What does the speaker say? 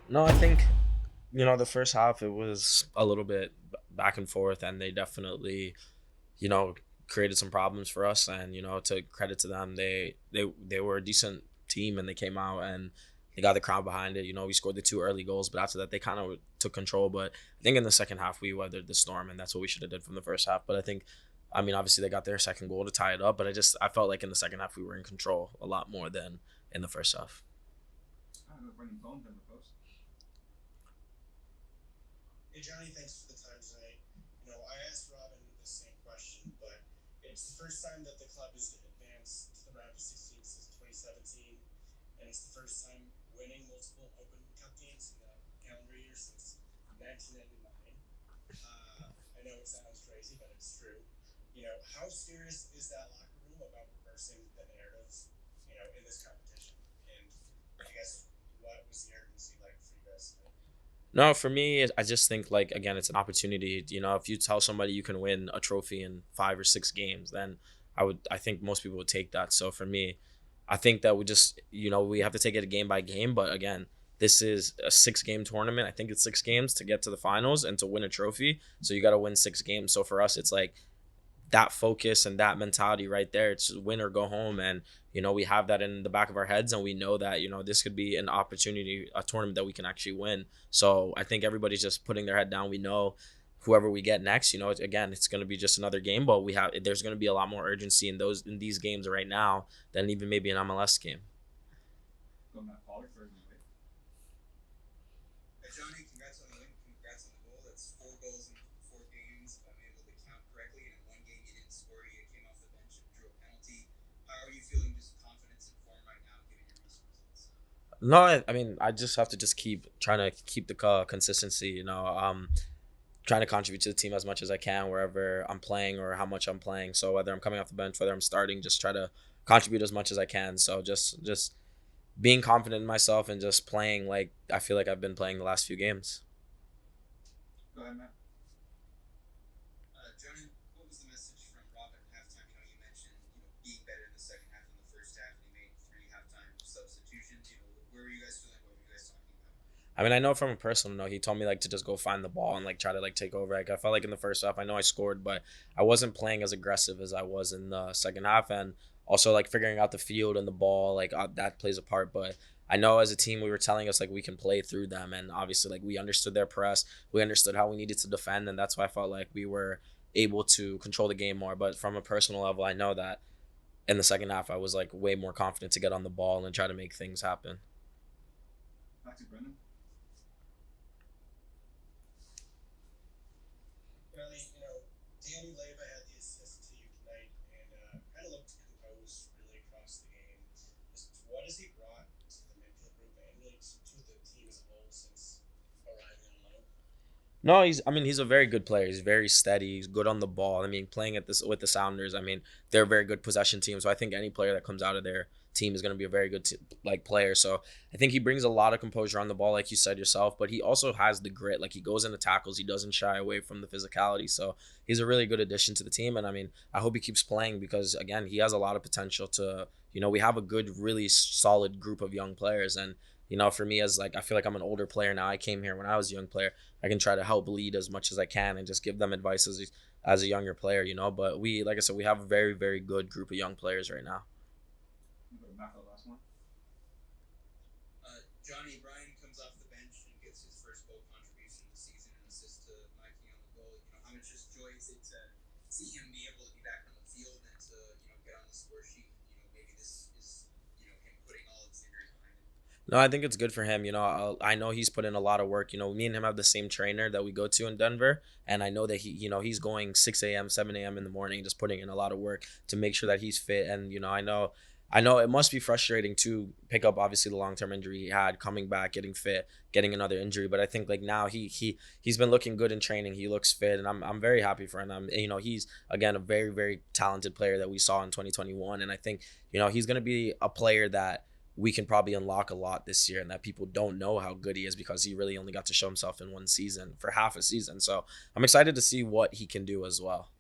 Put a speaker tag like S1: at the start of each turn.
S1: No, I think the first half it was a little bit back and forth, and they definitely you know created some problems for us. And to credit to them, they were a decent team, and they came out and they got the crowd behind it. We scored the two early goals, but after that they kind of took control. But I think in the second half we weathered the storm, and that's what we should have did from the first half. But I mean, obviously they got their second goal to tie it up, but I felt like in the second half we were in control a lot more than in the first half.
S2: Hey Johnny, thanks for the time tonight. I asked Robin the same question, but it's the first time that the club has advanced to the round of 16 since 2017, and it's the first time winning multiple Open Cup games in the calendar year since 1999. I know it sounds crazy, but it's true. How serious is that locker room about reversing the narrative, in this competition? And I guess what was the urgency like for you guys tonight?
S1: No, for me, I just think like again, it's an opportunity. If you tell somebody you can win a trophy in 5 or 6 games, then I think most people would take that. So for me, I think that we have to take it game by game. But again, this is a 6 game tournament. I think it's 6 games to get to the finals and to win a trophy. So you got to win 6 games. So for us, it's like that focus and that mentality right there. It's win or go home. And, we have that in the back of our heads, and we know that, this could be an opportunity, a tournament that we can actually win. So I think everybody's just putting their head down. We know whoever we get next, again, it's going to be just another game, but there's going to be a lot more urgency in these games right now than even maybe an MLS game.
S2: Hey, Johnny, congrats on the win. Congrats on the goal. That's 4 goals in 4 games, if I'm able to count correctly. And in one game, you didn't score. You came off the bench and drew a penalty. How are you feeling, just confidence and form right now, given your recent results?
S1: No, I mean, I just have to just keep trying to keep the consistency, trying to contribute to the team as much as I can wherever I'm playing or how much I'm playing. So whether I'm coming off the bench, whether I'm starting, just try to contribute as much as I can. So just being confident in myself and just playing like I feel like I've been playing the last few games.
S2: Johnny, what was the message from Robin at halftime? You mentioned being better in the second half than the first half, and he made 3 halftime substitutions. Where were you guys feeling? What were you guys talking about?
S1: I mean, I know from a personal note, he told me like to just go find the ball and like try to like take over. Like I felt like in the first half, I know I scored, but I wasn't playing as aggressive as I was in the second half, and also like figuring out the field and the ball, like that plays a part. But I know as a team, we were telling us like we can play through them, and obviously like we understood their press, we understood how we needed to defend, and that's why I felt like we were able to control the game more. But from a personal level, I know that in the second half, I was like way more confident to get on the ball and try to make things happen.
S2: Riley, Danny Leva had the assist to you tonight and kind of looked composed really across the game. Just what has he brought to the midfield group and really to the team as a whole since arriving on loan?
S1: No, he's a very good player. He's very steady. He's good on the ball. I mean, playing at this with the Sounders, I mean, they're a very good possession team. So I think any player that comes out of their team is going to be a very good like player. So I think he brings a lot of composure on the ball, like you said yourself. But he also has the grit. Like he goes into tackles. He doesn't shy away from the physicality. So he's a really good addition to the team. And I mean, I hope he keeps playing because again, he has a lot of potential to. We have a good, really solid group of young players, and for me as like I feel like I'm an older player now. I came here when I was a young player. I can try to help lead as much as I can and just give them advice as a younger player, But we, like I said, we have a very, very good group of young players right now.
S2: Johnny Bryan comes off the bench and gets his first goal contribution of the season and assist to Mikey on the goal. How much just joy is it to see him be able to be back on the field and to get on the score sheet? Maybe this is him putting all of his injuries behind him.
S1: No, I think it's good for him. I know he's put in a lot of work. Me and him have the same trainer that we go to in Denver, and I know that he's going 6 a.m., 7 a.m. in the morning, just putting in a lot of work to make sure that he's fit. And I know it must be frustrating to pick up obviously the long term injury he had, coming back, getting fit, getting another injury. But I think like now he's been looking good in training. He looks fit, and I'm very happy for him. He's again a very, very talented player that we saw in 2021, and I think he's gonna be a player that we can probably unlock a lot this year, and that people don't know how good he is because he really only got to show himself in one season for half a season. So I'm excited to see what he can do as well.